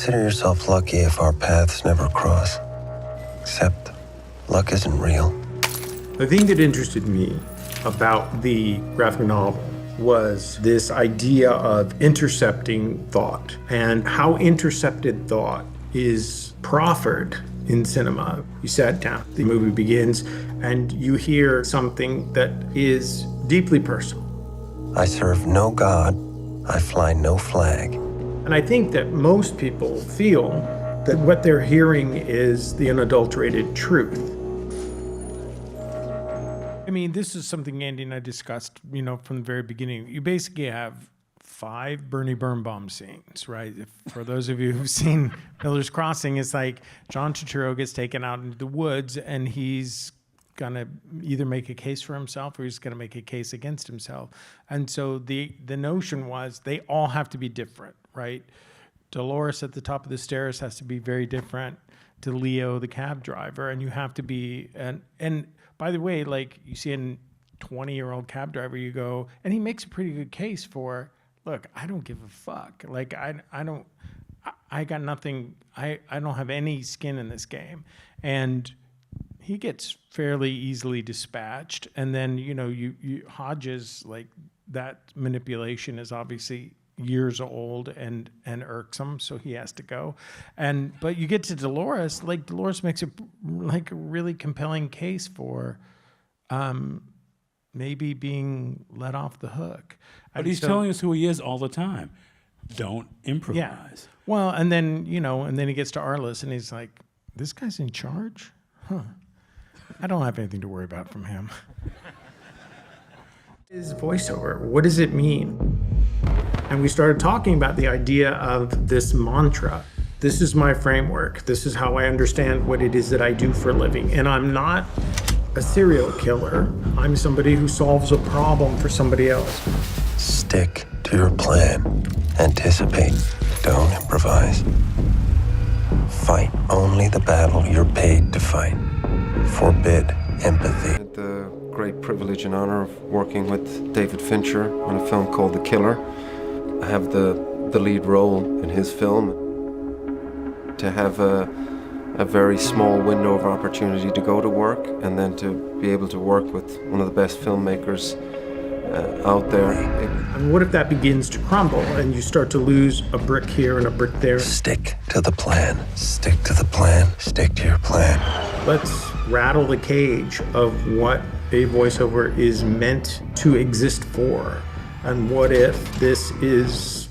Consider yourself lucky if our paths never cross. Except, luck isn't real. The thing that interested me about the graphic novel was this idea of intercepting thought and how intercepted thought is proffered in cinema. You sat down, the movie begins, and you hear something that is deeply personal. I serve no God, I fly no flag. And I think that most people feel that what they're hearing is the unadulterated truth. I mean, this is something Andy and I discussed, from the very beginning. You basically have 5 Bernie Bernbaum scenes, right? For those of you who've seen Miller's Crossing, it's like John Turturro gets taken out into the woods and he's gonna either make a case for himself or he's gonna make a case against himself. And so the notion was they all have to be different, right? Dolores at the top of the stairs has to be very different to Leo, the cab driver, and you have to be, and by the way, like you see a 20-year-old cab driver, you go, and he makes a pretty good case for, look, I don't give a fuck. Like, I got nothing, I don't have any skin in this game. And he gets fairly easily dispatched. And then, you Hodges, like, that manipulation is obviously years old and irksome, so he has to go. But you get to Dolores, like Dolores makes a really compelling case for maybe being let off the hook. But he's telling us who he is all the time. Don't improvise. Yeah. Well, and then he gets to Arliss and he's like, this guy's in charge? Huh. I don't have anything to worry about from him. His voiceover, what does it mean? And we started talking about the idea of this mantra. This is my framework. This is how I understand what it is that I do for a living. And I'm not a serial killer. I'm somebody who solves a problem for somebody else. Stick to your plan. Anticipate. Don't improvise. Fight only the battle you're paid to fight. Forbid empathy. I had the great privilege and honor of working with David Fincher on a film called The Killer. I have the lead role in his film. To have a very small window of opportunity to go to work and then to be able to work with one of the best filmmakers out there. And what if that begins to crumble and you start to lose a brick here and a brick there? Stick to the plan. Stick to the plan. Stick to your plan. Let's rattle the cage of what a voiceover is meant to exist for. And what if this is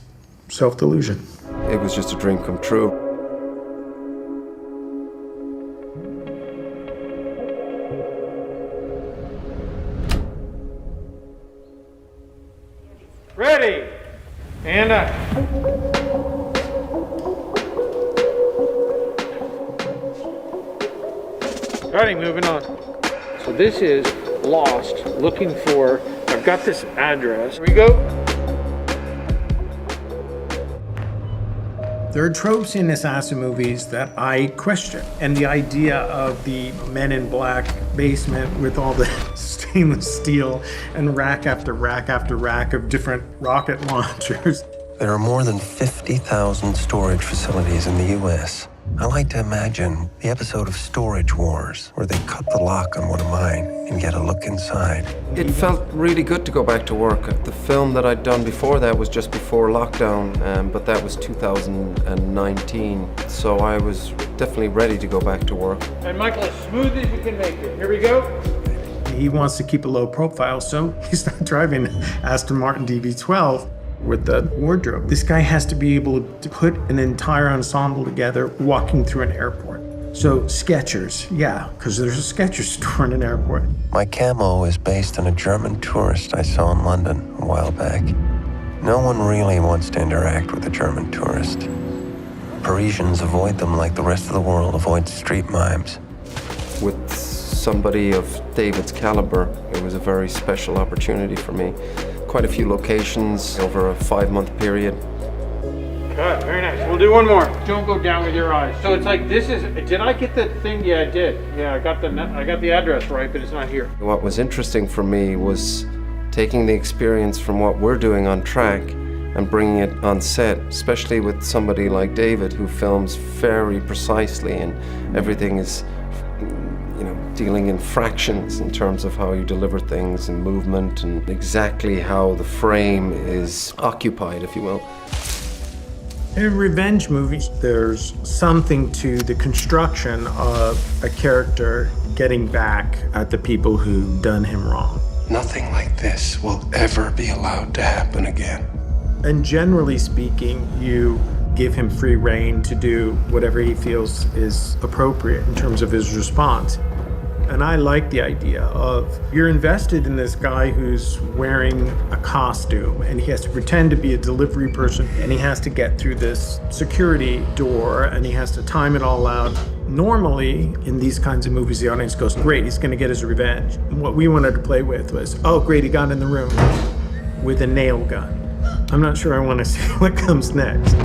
self-delusion? It was just a dream come true. Ready, and Alrighty, moving on. So this is Lost, looking for, I've got this address. Here we go. There are tropes in assassin movies that I question. And the idea of the Men in Black basement with all the stainless steel and rack after rack after rack of different rocket launchers. There are more than 50,000 storage facilities in the U.S. I like to imagine the episode of Storage Wars, where they cut the lock on one of mine and get a look inside. It felt really good to go back to work. The film that I'd done before that was just before lockdown, but that was 2019. So I was definitely ready to go back to work. And Michael, as smooth as you can make it. Here we go. He wants to keep a low profile, so he's not driving Aston Martin DB12 with the wardrobe. This guy has to be able to put an entire ensemble together walking through an airport. So Skechers, yeah, because there's a Skechers store in an airport. My camo is based on a German tourist I saw in London a while back. No one really wants to interact with a German tourist. Parisians avoid them like the rest of the world avoids street mimes. With somebody of David's caliber, it was a very special opportunity for me. Quite a few locations over a 5-month period. Good, very nice. We'll do one more. Don't go down with your eyes. So it's like, this is, did I get the thing? Yeah, I did. Yeah, I got the address right, but it's not here. What was interesting for me was taking the experience from what we're doing on track and bringing it on set, especially with somebody like David who films very precisely and everything is, you know, dealing in fractions in terms of how you deliver things and movement and exactly how the frame is occupied, if you will. In revenge movies, there's something to the construction of a character getting back at the people who've done him wrong. Nothing like this will ever be allowed to happen again. And generally speaking, you give him free rein to do whatever he feels is appropriate in terms of his response. And I like the idea of you're invested in this guy who's wearing a costume and he has to pretend to be a delivery person and he has to get through this security door and he has to time it all out. Normally, in these kinds of movies, the audience goes, great, he's gonna get his revenge. And what we wanted to play with was, oh great, he got in the room with a nail gun. I'm not sure I wanna see what comes next.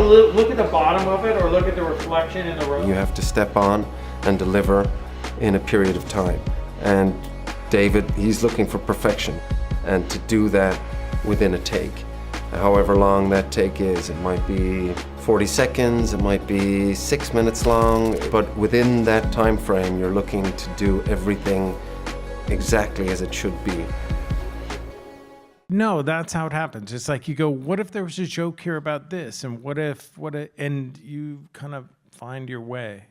Look at the bottom of it or look at the reflection in the road. You have to step on and deliver in a period of time. And David, he's looking for perfection and to do that within a take. However long that take is, it might be 40 seconds, it might be 6 minutes long, but within that time frame, you're looking to do everything exactly as it should be. No, that's how it happens. It's like you go, what if there was a joke here about this? And and you kind of find your way.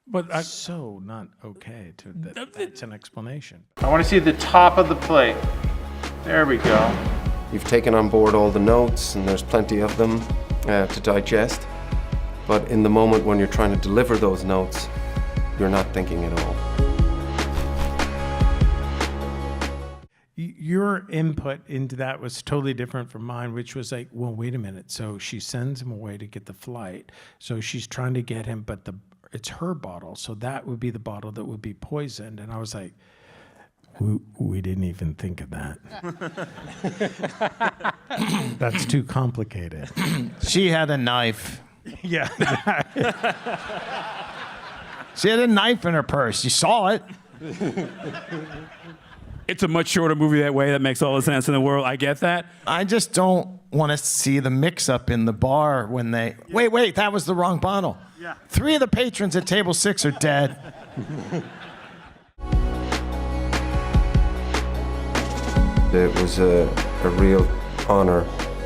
But So not okay to that's an explanation. I want to see the top of the plate. There we go. You've taken on board all the notes, and there's plenty of them to digest. But in the moment when you're trying to deliver those notes, you're not thinking at all. Your input into that was totally different from mine, which was like, well, wait a minute. So she sends him away to get the flight. So she's trying to get him, but it's her bottle. So that would be the bottle that would be poisoned. And I was like, we didn't even think of that. That's too complicated. She had a knife. Yeah. She had a knife in her purse. You saw it. it's a much shorter movie that way. That makes all the sense in the world. I get that. I just don't want to see the mix-up in the bar when they... Wait, that was the wrong bottle. Yeah. 3 of the patrons at table 6 are dead. It was a real honor.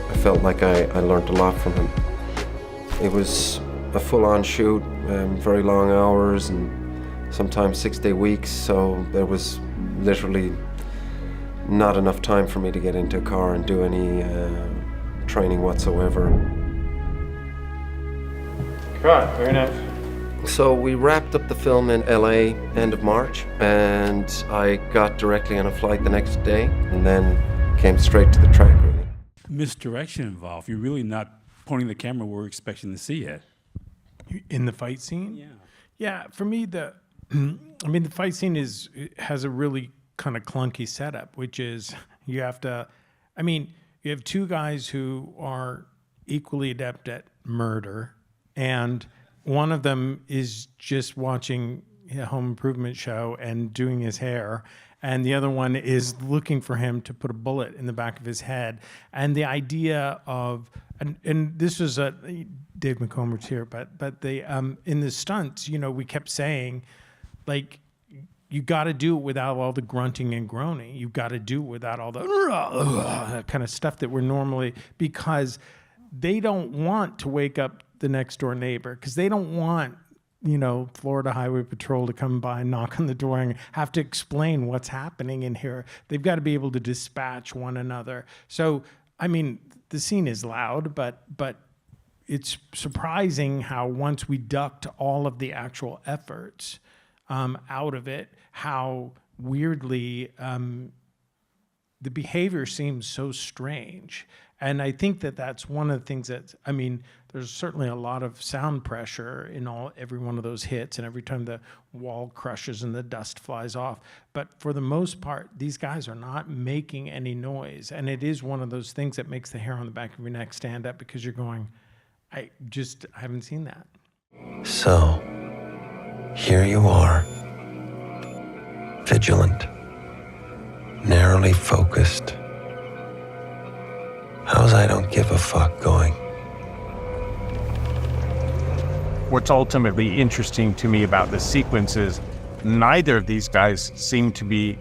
I felt like I learned a lot from him. It was a full-on shoot, very long hours, and sometimes 6-day weeks, so there was literally not enough time for me to get into a car and do any training whatsoever. Right, very nice. So we wrapped up the film in LA end of March, and I got directly on a flight the next day and then came straight to the track, really. Misdirection involved. You're really not pointing the camera where we're expecting to see it. In the fight scene? Yeah. Yeah, for me, the fight scene has a really kind of clunky setup, which is you have 2 guys who are equally adept at murder, and one of them is just watching a home improvement show and doing his hair, and the other one is looking for him to put a bullet in the back of his head. And the idea of, and this was Dave McComer's here, but they in the stunts, we kept saying, like, you got to do it without all the grunting and groaning. You got to do it without all the kind of stuff that we're normally, because they don't want to wake up the next door neighbor, because they don't want, Florida Highway Patrol to come by and knock on the door and have to explain what's happening in here. They've got to be able to dispatch one another. So, the scene is loud, but it's surprising how once we ducked all of the actual efforts out of it, how weirdly the behavior seems so strange. And I think that that's one of the things that, there's certainly a lot of sound pressure in every one of those hits and every time the wall crushes and the dust flies off. But for the most part, these guys are not making any noise. And it is one of those things that makes the hair on the back of your neck stand up, because you're going, I haven't seen that. So, here you are, vigilant, narrowly focused. How's I don't give a fuck going? What's ultimately interesting to me about this sequence is neither of these guys seem to be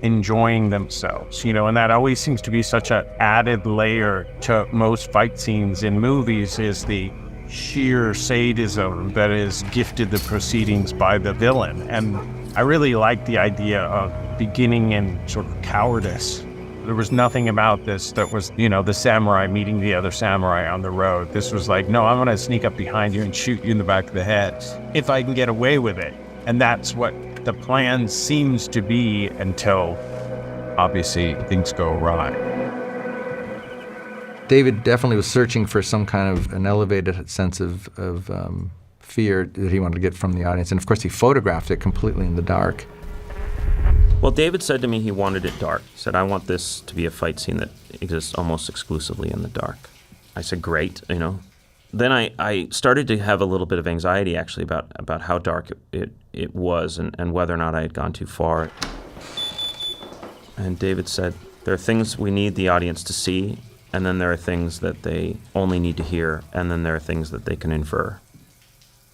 enjoying themselves, and that always seems to be such an added layer to most fight scenes in movies, is the sheer sadism that is gifted the proceedings by the villain. And I really like the idea of beginning in sort of cowardice. There was nothing about this that was, the samurai meeting the other samurai on the road. This was like, no, I'm going to sneak up behind you and shoot you in the back of the head if I can get away with it. And that's what the plan seems to be until, obviously, things go awry. David definitely was searching for some kind of an elevated sense of fear that he wanted to get from the audience. And of course, he photographed it completely in the dark. Well, David said to me he wanted it dark. He said, I want this to be a fight scene that exists almost exclusively in the dark. I said, great, Then I started to have a little bit of anxiety, actually, about how dark it was and whether or not I had gone too far. And David said, there are things we need the audience to see, and then there are things that they only need to hear, and then there are things that they can infer.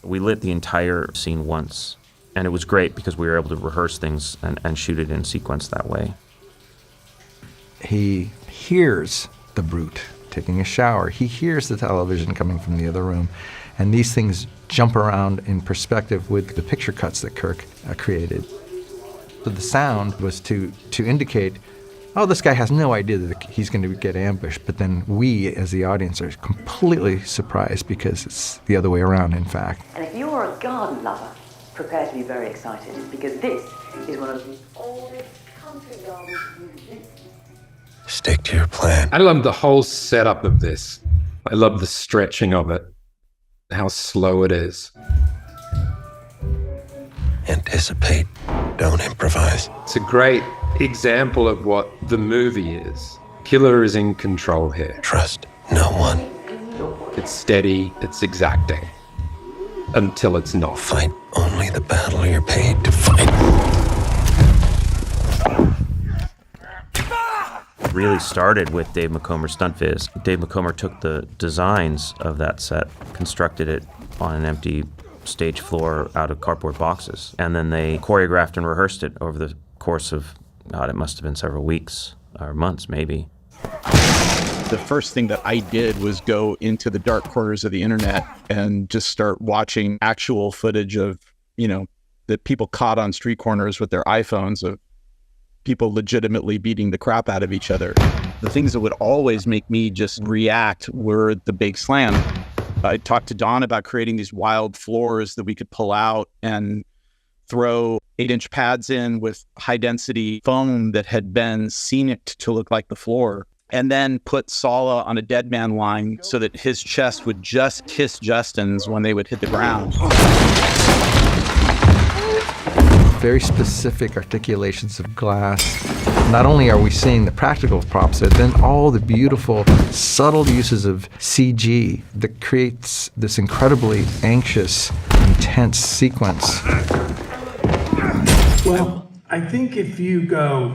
We lit the entire scene once. And it was great because we were able to rehearse things and shoot it in sequence that way. He hears the brute taking a shower. He hears the television coming from the other room. And these things jump around in perspective with the picture cuts that Kirk created. So the sound was to indicate, oh, this guy has no idea that he's going to get ambushed. But then we, as the audience, are completely surprised because it's the other way around, in fact. And if you're a garden lover, prepare to be very excited, because this is one of the oldest country gardens in existence. Stick to your plan. I love the whole setup of this. I love the stretching of it, how slow it is. Anticipate, don't improvise. It's a great example of what the movie is. Killer is in control here. Trust no one. It's steady, it's exacting. Until it's not. Fight only the battle you're paid to fight. It really started with Dave McComer's stunt viz. Dave McComer took the designs of that set, constructed it on an empty stage floor out of cardboard boxes, and then they choreographed and rehearsed it over the course of, God, it must have been several weeks or months maybe. The first thing that I did was go into the dark corners of the internet and just start watching actual footage of, that people caught on street corners with their iPhones of people legitimately beating the crap out of each other. The things that would always make me just react were the big slam. I talked to Don about creating these wild floors that we could pull out and throw 8-inch pads in with high-density foam that had been scenic to look like the floor. And then put Sala on a dead man line so that his chest would just kiss Justin's when they would hit the ground. Very specific articulations of glass. Not only are we seeing the practical props, but then all the beautiful, subtle uses of CG that creates this incredibly anxious, intense sequence. Well, I think if you go,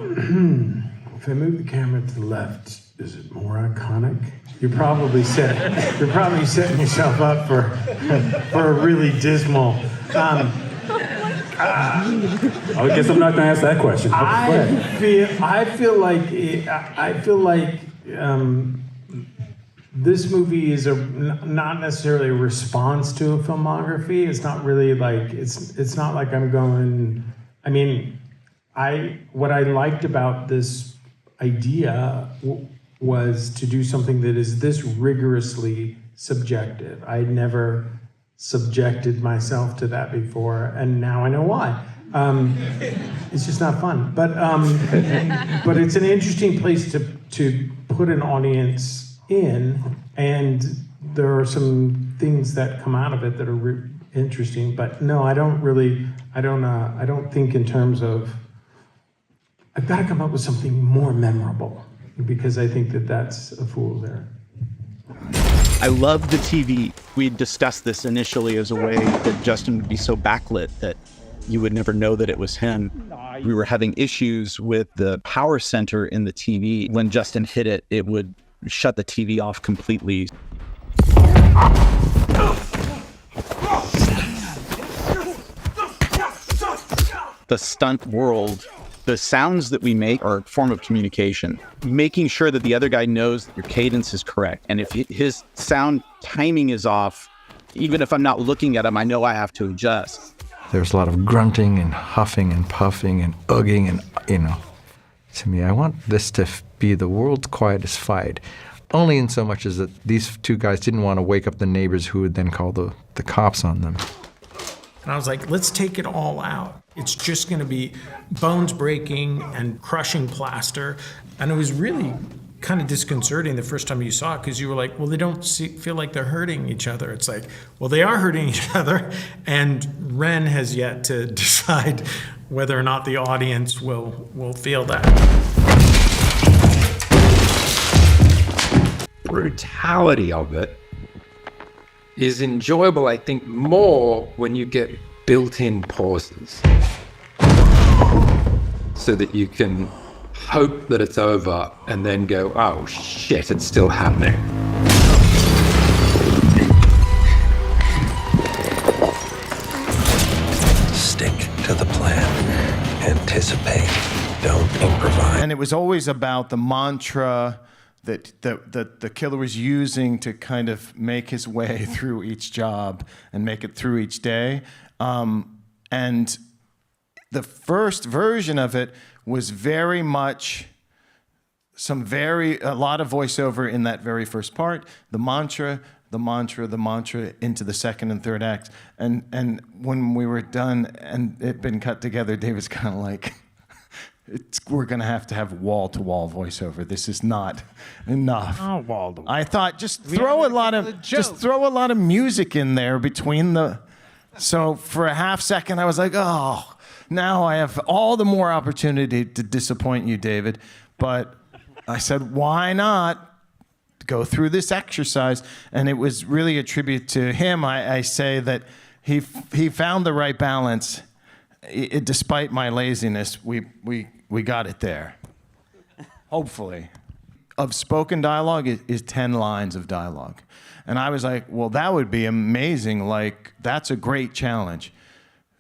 if I move the camera to the left, is it more iconic? You're probably setting yourself up for a really dismal. I guess I'm not going to ask that question. I feel like this movie is not necessarily a response to a filmography. It's not really like it's not like I'm going. I mean, what I liked about this idea was to do something that is this rigorously subjective. I'd never subjected myself to that before, and now I know why. It's just not fun, but it's an interesting place to put an audience in, and there are some things that come out of it that are interesting. But no, I don't think in terms of. I've got to come up with something more memorable, because I think that's a fool there. I love the TV. We discussed this initially as a way that Justin would be so backlit that you would never know that it was him. We were having issues with the power center in the TV. When Justin hit it, it would shut the TV off completely. The stunt world, the sounds that we make are a form of communication. Making sure that the other guy knows that your cadence is correct. And if his sound timing is off, even if I'm not looking at him, I know I have to adjust. There's a lot of grunting and huffing and puffing and ugging and, to me, I want this to be the world's quietest fight. Only in so much as that these two guys didn't want to wake up the neighbors who would then call the cops on them. And I was like, let's take it all out. It's just going to be bones breaking and crushing plaster. And it was really kind of disconcerting the first time you saw it, because you were like, well, they don't feel like they're hurting each other. It's like, well, they are hurting each other. And Ren has yet to decide whether or not the audience will feel that. Brutality of it is enjoyable, I think, more when you get built-in pauses so that you can hope that it's over and then go, oh shit, it's still happening. Stick to the plan. Anticipate. Don't improvise. And it was always about the mantra that the killer was using to kind of make his way through each job and make it through each day. And the first version of it was very much a lot of voiceover in that very first part, the mantra into the second and third acts. And when we were done and it'd been cut together, David's kind of like, we're going to have wall-to-wall voiceover. This is not enough. Oh, wall-to-wall. I thought just throw a lot of music in there between the. So for a half second, I was like, oh, now I have all the more opportunity to disappoint you, David. But I said, why not go through this exercise? And it was really a tribute to him. I say that he found the right balance. Despite my laziness, we got it there. Hopefully. Of spoken dialogue is 10 lines of dialogue. And I was like, well, that would be amazing. Like, that's a great challenge.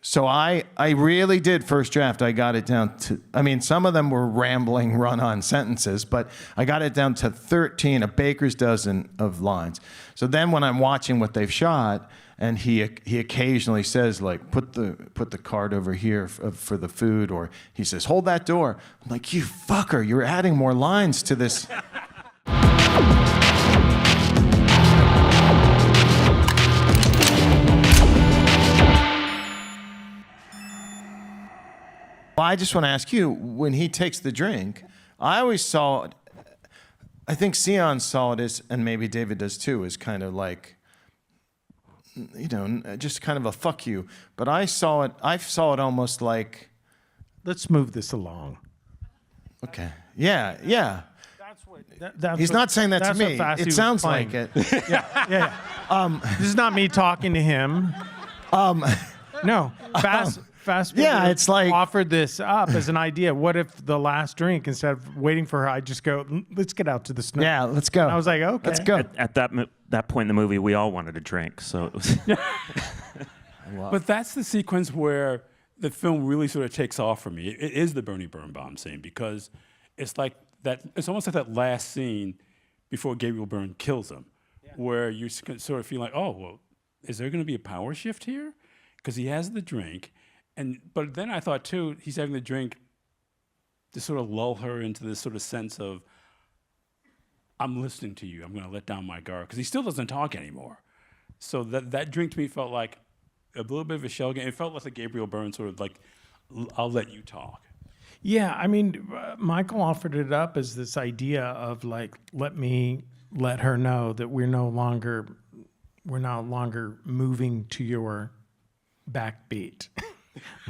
So I really did first draft. I got it down to, some of them were rambling run-on sentences, but I got it down to 13, a baker's dozen of lines. So then when I'm watching what they've shot, and he occasionally says, like, put the card over here for the food, or he says, hold that door. I'm like, you fucker, you're adding more lines to this. Well, I just want to ask you, when he takes the drink, I always saw, I think Sion saw it as, and maybe David does too, as kind of like, just kind of a fuck you. But I saw it almost like, let's move this along. Okay. Yeah. That's He's not saying that to me. It sounds like it. Yeah. This is not me talking to him. No. Fassbender it's like offered this up as an idea. What if the last drink, instead of waiting for her, I just go, let's get out to the snow. Yeah, let's go. And I was like, okay. Let's go. At that point in the movie, we all wanted a drink, so it was. But that's the sequence where the film really sort of takes off for me. It is the Bernie Bernbaum scene, because it's like that. It's almost like that last scene before Gabriel Byrne kills him, where you sort of feel like, oh, well, is there going to be a power shift here? Because he has the drink. But then I thought, too, he's having the drink to sort of lull her into this sort of sense of, I'm listening to you. I'm going to let down my guard. Because he still doesn't talk anymore. So that drink to me felt like a little bit of a shell game. It felt like a Gabriel Byrne sort of like, I'll let you talk. Yeah, Michael offered it up as this idea of like, let her know that we're no longer moving to your backbeat.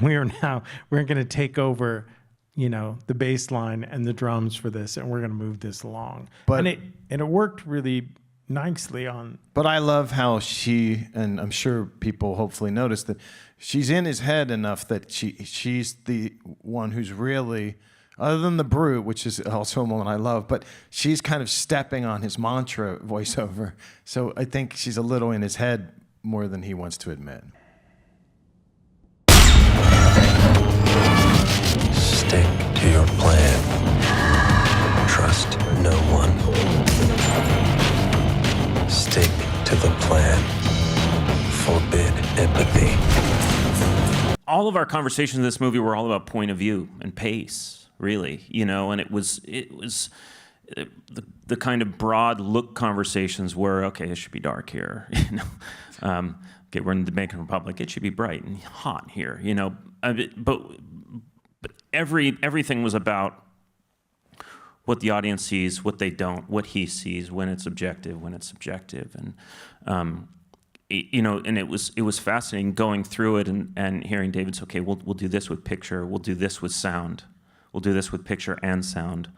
We're going to take over, the bass line and the drums for this, and we're going to move this along. And it worked really nicely on. But I love how she, and I'm sure people hopefully notice that she's in his head enough that she's the one who's really, other than the brute, which is also a woman I love, but she's kind of stepping on his mantra voiceover. So I think she's a little in his head more than he wants to admit. Stick to your plan. Trust no one. Stick to the plan. Forbid empathy. All of our conversations in this movie were all about point of view and pace, really, you know, and it was the kind of broad look conversations were, okay, it should be dark here, you know. Okay, we're in the Dominican Republic, it should be bright and hot here, you know. But everything was about what the audience sees, what they don't, what he sees, when it's objective, when it's subjective, and you know, and it was fascinating going through it and hearing David's, okay, we'll do this with picture, we'll do this with sound, we'll do this with picture and sound,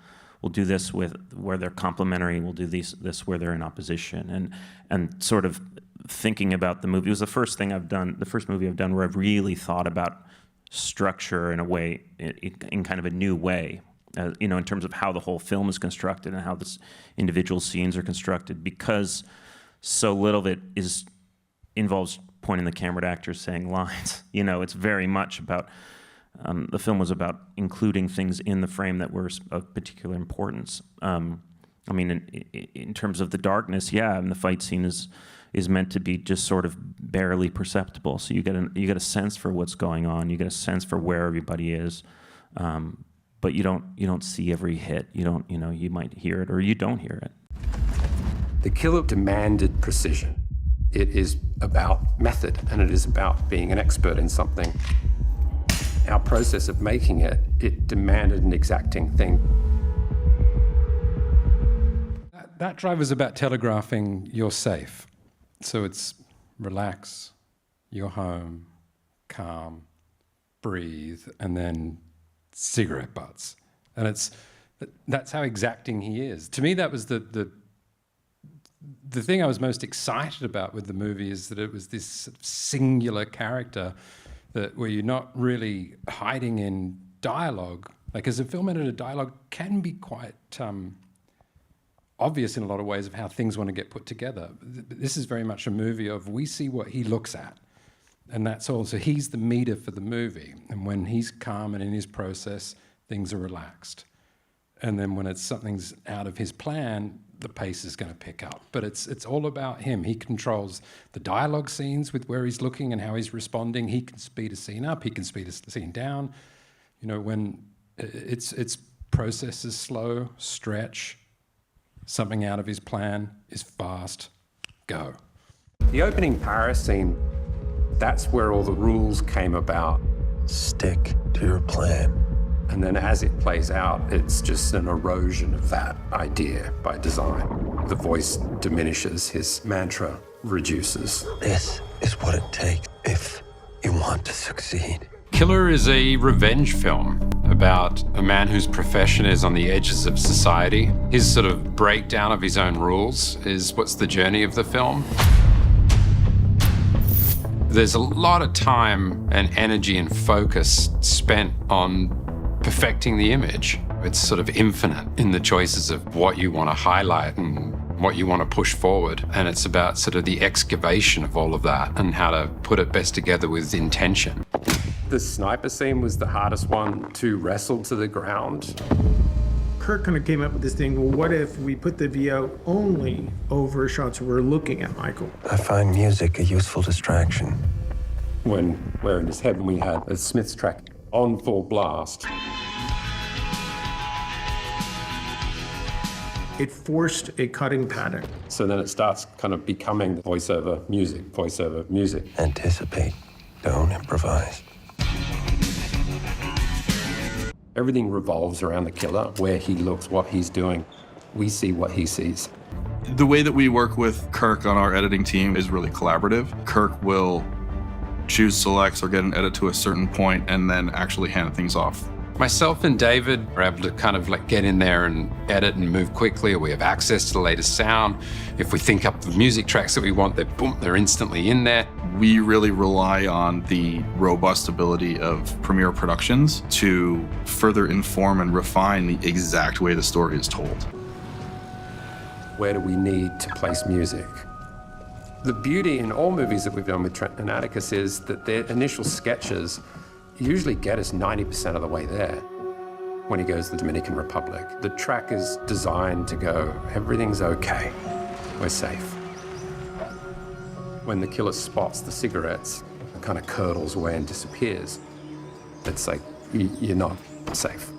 we'll do this with where they're complementary, we'll do this where they're in opposition, and sort of thinking about the movie. It was the first movie I've done where I've really thought about structure in a way, in kind of a new way. You know, in terms of how the whole film is constructed and how the individual scenes are constructed, because so little of it involves pointing the camera at actors saying lines. You know, it's very much about, the film was about including things in the frame that were of particular importance. I mean, in terms of the darkness, yeah, and the fight scene is meant to be just sort of barely perceptible. So you get a sense for what's going on, you get a sense for where everybody is. But you don't see every hit. You might hear it or you don't hear it. The Killer demanded precision. It is about method, and it is about being an expert in something. Our process of making it demanded an exacting thing. That drive was about telegraphing you're safe. So it's relax, you're home, calm, breathe, and then cigarette butts. And that's how exacting he is. To me, that was the thing I was most excited about with the movie, is that it was this sort of singular character where you're not really hiding in dialogue. Like, as a film editor, dialogue can be quite obvious in a lot of ways of how things want to get put together. This is very much a movie of, we see what he looks at, and that's all. So he's the meter for the movie. And when he's calm and in his process, things are relaxed. And then when something's out of his plan, the pace is going to pick up. But it's all about him. He controls the dialogue scenes with where he's looking and how he's responding. He can speed a scene up, he can speed a scene down. You know, when its process is slow, stretch, something out of his plan is fast, go. The opening Paris scene, that's where all the rules came about. Stick to your plan. And then as it plays out, it's just an erosion of that idea by design. The voice diminishes, his mantra reduces. This is what it takes if you want to succeed. Killer is a revenge film about a man whose profession is on the edges of society. His sort of breakdown of his own rules is what's the journey of the film. There's a lot of time and energy and focus spent on perfecting the image. It's sort of infinite in the choices of what you want to highlight and what you want to push forward. And it's about sort of the excavation of all of that and how to put it best together with intention. The sniper scene was the hardest one to wrestle to the ground. Kirk kind of came up with this thing, well, what if we put the VO only over shots where we're looking at Michael? I find music a useful distraction. When we're in his head, we had a Smith's track on full blast. It forced a cutting pattern. So then it starts kind of becoming voiceover music, voiceover music. Anticipate, don't improvise. Everything revolves around the killer, where he looks, what he's doing. We see what he sees. The way that we work with Kirk on our editing team is really collaborative. Kirk will choose selects or get an edit to a certain point and then actually hand things off Myself and David are able to kind of like get in there and edit and move quickly, or we have access to the latest sound. If we think up the music tracks that we want, they're instantly in there. We really rely on the robust ability of Premiere Productions to further inform and refine the exact way the story is told. Where do we need to place music? The beauty in all movies that we've done with Trent and Atticus is that their initial sketches usually get us 90% of the way there. When he goes to the Dominican Republic, the track is designed to go, everything's okay, we're safe. When the killer spots the cigarettes, it kind of curdles away and disappears. It's like, you're not safe.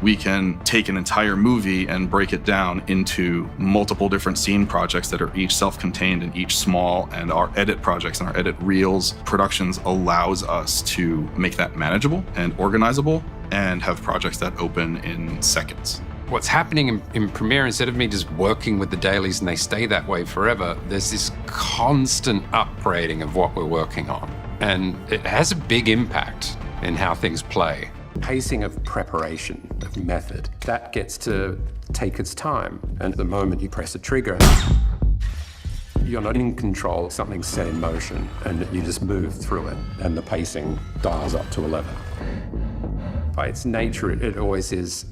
We can take an entire movie and break it down into multiple different scene projects that are each self-contained and each small, and our edit projects and our edit reels productions allows us to make that manageable and organizable and have projects that open in seconds. What's happening in Premiere, instead of me just working with the dailies and they stay that way forever, there's this constant upgrading of what we're working on. And it has a big impact in how things play. Pacing of preparation, of method, that gets to take its time. And the moment you press a trigger, you're not in control, something's set in motion, and you just move through it, and the pacing dials up to 11. By its nature, it always is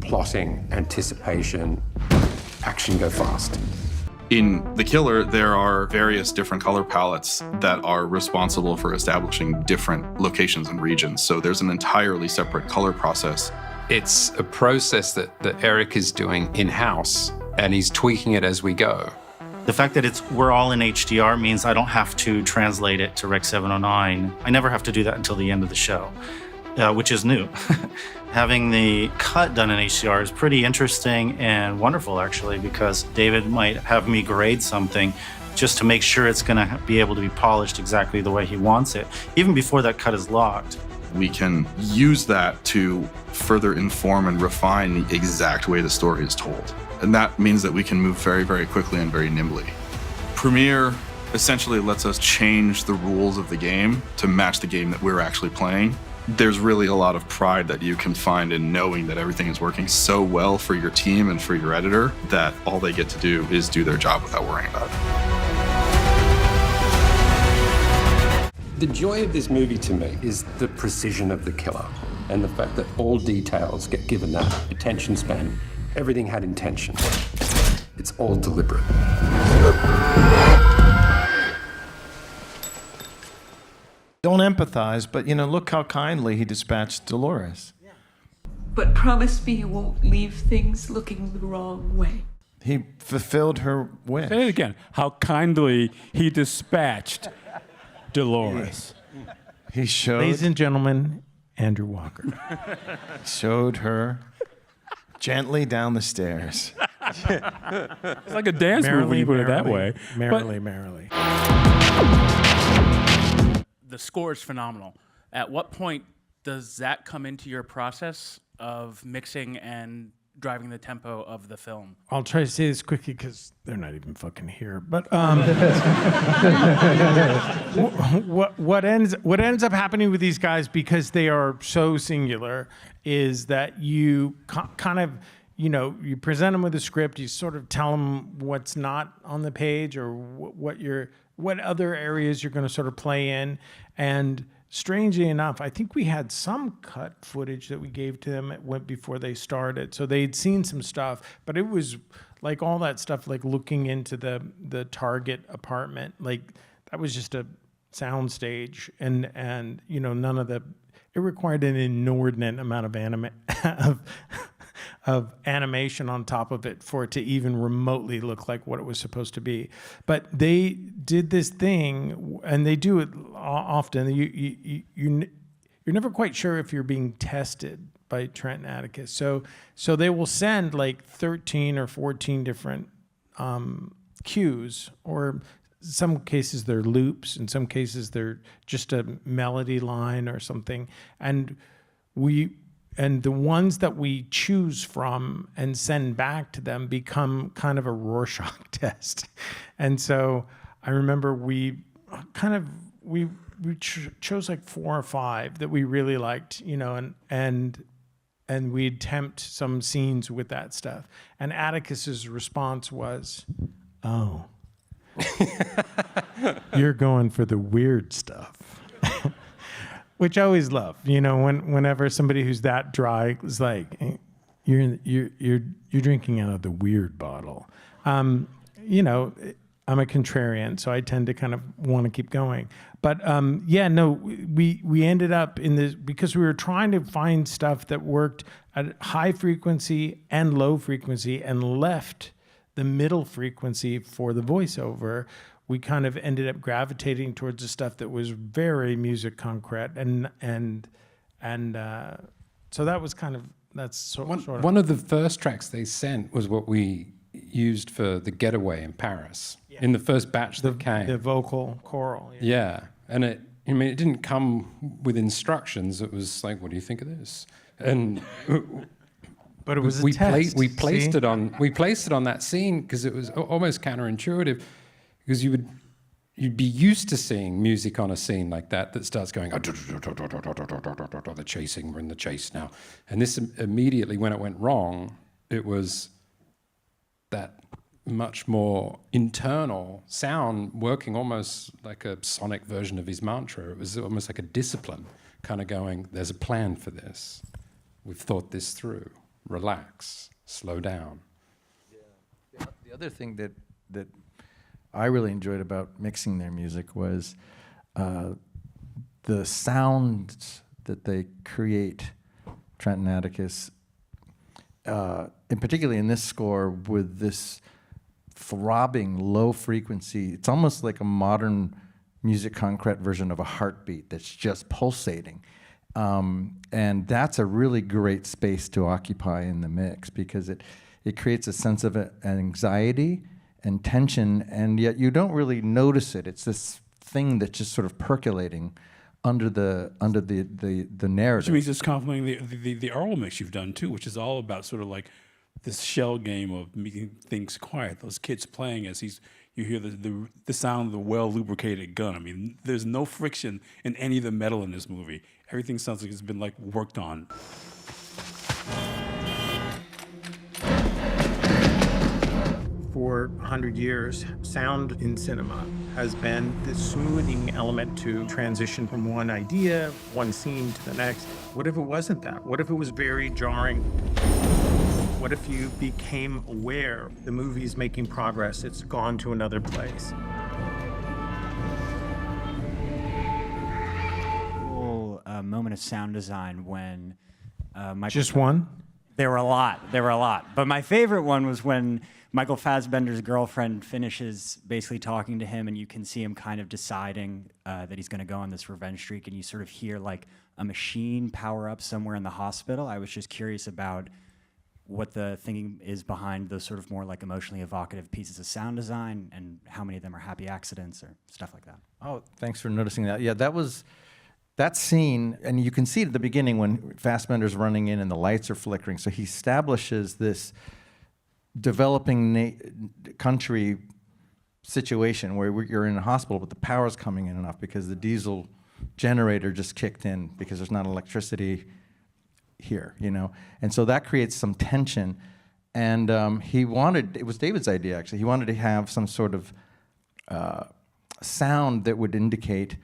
plotting, anticipation, action go fast. In The Killer, there are various different color palettes that are responsible for establishing different locations and regions. So there's an entirely separate color process. It's a process that Erik is doing in-house, and he's tweaking it as we go. The fact that we're all in HDR means I don't have to translate it to Rec 709. I never have to do that until the end of the show, which is new. Having the cut done in HDR is pretty interesting and wonderful, actually, because David might have me grade something just to make sure it's going to be able to be polished exactly the way he wants it, even before that cut is locked. We can use that to further inform and refine the exact way the story is told. And that means that we can move very, very quickly and very nimbly. Premiere essentially lets us change the rules of the game to match the game that we're actually playing. There's really a lot of pride that you can find in knowing that everything is working so well for your team and for your editor that all they get to do is do their job without worrying about it. The joy of this movie to me is the precision of the killer and the fact that all details get given that attention span. Everything had intention. It's all deliberate. Don't empathize, but look how kindly he dispatched Dolores. But promise me you won't leave things looking the wrong way. He fulfilled her wish. Say it again. How kindly he dispatched Dolores. He showed. Ladies and gentlemen, Andrew Walker. Showed her gently down the stairs. It's like a dance move when you put it that way. Merrily. The score is phenomenal. At what point does that come into your process of mixing and driving the tempo of the film? I'll try to say this quickly because they're not even fucking here. But what ends up happening with these guys, because they are so singular, is that you kind of, you present them with a script, you sort of tell them what's not on the page or what other areas you're going to sort of play in. And strangely enough, I think we had some cut footage that we gave to them before they started. So they'd seen some stuff, but it was like all that stuff, like looking into the Target apartment, like that was just a sound stage. And none of it required an inordinate amount of animation on top of it for it to even remotely look like what it was supposed to be. But they did this thing, and they do it often. You're never quite sure if you're being tested by Trent and Atticus. So they will send like 13 or 14 different cues, or some cases they're loops, in some cases they're just a melody line or something. And the ones that we choose from and send back to them become kind of a Rorschach test. And so I remember we chose like 4 or 5 that we really liked, you know, and we'd tempt some scenes with that stuff. And Atticus's response was, "Oh, you're going for the weird stuff." Which I always love, you know, whenever somebody who's that dry is like, hey, you're drinking out of the weird bottle. You know, I'm a contrarian, so I tend to kind of want to keep going. But we ended up in this because we were trying to find stuff that worked at high frequency and low frequency and left the middle frequency for the voiceover. We kind of ended up gravitating towards the stuff that was very music concrete, and so that was kind of one of the first tracks they sent was what we used for the getaway in Paris in the first batch that came. The vocal choral. Yeah, and it didn't come with instructions. It was like, what do you think of this? And but it was we placed it on that scene because it was almost counterintuitive. Because you'd be used to seeing music on a scene like that starts going, the chasing, we're in the chase now. And this immediately, when it went wrong, it was that much more internal sound working almost like a sonic version of his mantra. It was almost like a discipline, kind of going, there's a plan for this. We've thought this through. Relax, slow down. Yeah. The other thing that I really enjoyed about mixing their music was the sounds that they create, Trent and Atticus, and particularly in this score with this throbbing low frequency. It's almost like a modern music concrete version of a heartbeat that's just pulsating. And that's a really great space to occupy in the mix because it creates a sense of anxiety and tension, and yet you don't really notice it. It's this thing that's just sort of percolating under the narrative. Which means it's complementing the oral mix you've done too, which is all about sort of like this shell game of making things quiet. Those kids playing as you hear the sound of the well lubricated gun. I mean, there's no friction in any of the metal in this movie. Everything sounds like it's been like worked on. For 100 years, sound in cinema has been the smoothing element to transition from one idea, one scene to the next. What if it wasn't that? What if it was very jarring? What if you became aware the movie's making progress, it's gone to another place? Cool moment of sound design when Michael... Just one? There were a lot. But my favorite one was when Michael Fassbender's girlfriend finishes basically talking to him, and you can see him kind of deciding that he's going to go on this revenge streak, and you sort of hear like a machine power up somewhere in the hospital. I was just curious about what the thinking is behind those sort of more like emotionally evocative pieces of sound design, and how many of them are happy accidents or stuff like that. Oh, thanks for noticing that. Yeah, that scene, and you can see it at the beginning when Fassbender's running in and the lights are flickering. So he establishes this developing country situation where you're in a hospital, but the power's coming in enough because the diesel generator just kicked in because there's not electricity here, you know? And so that creates some tension. And it was David's idea, actually. He wanted to have some sort of sound that would indicate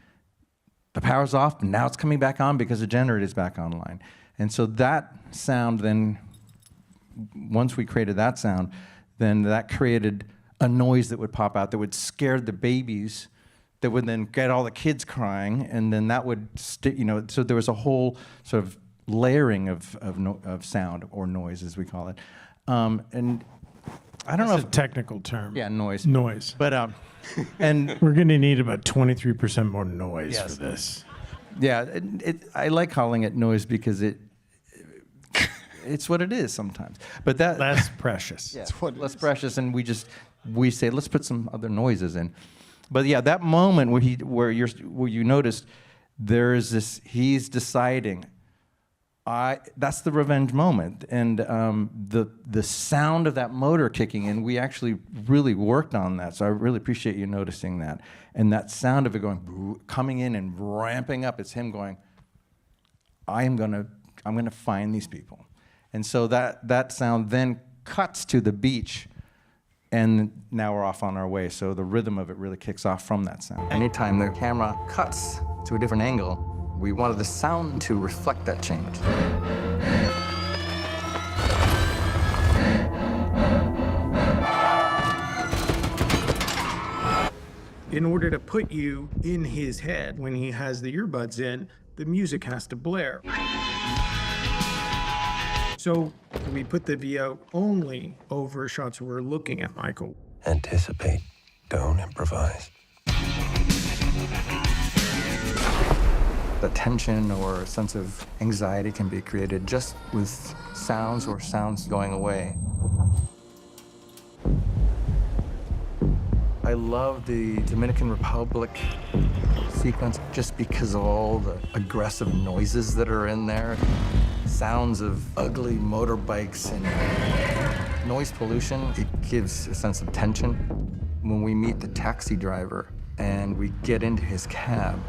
the power's off, and now it's coming back on because the generator's back online. And so that sound then, once we created that sound, then that created a noise that would pop out that would scare the babies, that would then get all the kids crying, and then that would, so there was a whole sort of layering of sound, or noise as we call it. And I don't know if a technical term. Yeah, noise. Noise. But and we're going to need about 23% more noise for this. Yeah, I like calling it noise because it's what it is sometimes. But that less precious. Yeah, less precious, and we say let's put some other noises in. But yeah, that moment where you noticed there is this, he's deciding, that's the revenge moment, and the sound of that motor kicking in. We actually really worked on that, so I really appreciate you noticing that. And that sound of it coming in and ramping up. It's him going, I'm gonna find these people, and so that sound then cuts to the beach, and now we're off on our way. So the rhythm of it really kicks off from that sound. Anytime the camera cuts to a different angle, we wanted the sound to reflect that change. In order to put you in his head when he has the earbuds in, the music has to blare. So we put the VO only over shots where we're looking at Michael. Anticipate, don't improvise. The tension or a sense of anxiety can be created just with sounds or sounds going away. I love the Dominican Republic sequence just because of all the aggressive noises that are in there. Sounds of ugly motorbikes and noise pollution. It gives a sense of tension. When we meet the taxi driver and we get into his cab,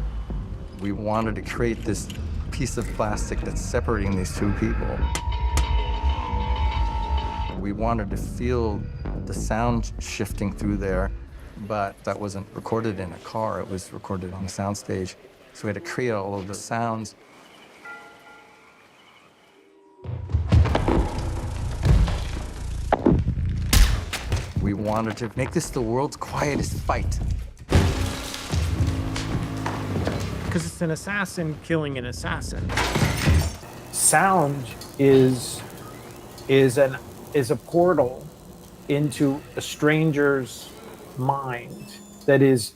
we wanted to create this piece of plastic that's separating these two people. We wanted to feel the sound shifting through there, but that wasn't recorded in a car, it was recorded on a soundstage. So we had to create all of the sounds. We wanted to make this the world's quietest fight. Because it's an assassin killing an assassin. Sound is a portal into a stranger's mind that is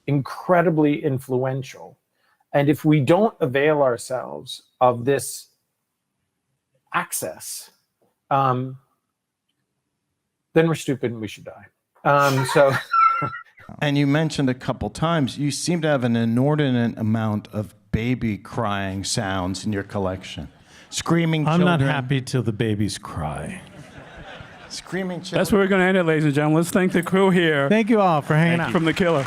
incredibly influential. And if we don't avail ourselves of this access, then we're stupid and we should die. And you mentioned a couple times, you seem to have an inordinate amount of baby crying sounds in your collection. Screaming children. I'm not happy till the babies cry. Screaming children. That's where we're going to end it, ladies and gentlemen. Let's thank the crew here. Thank you all for hanging out. From The Killer.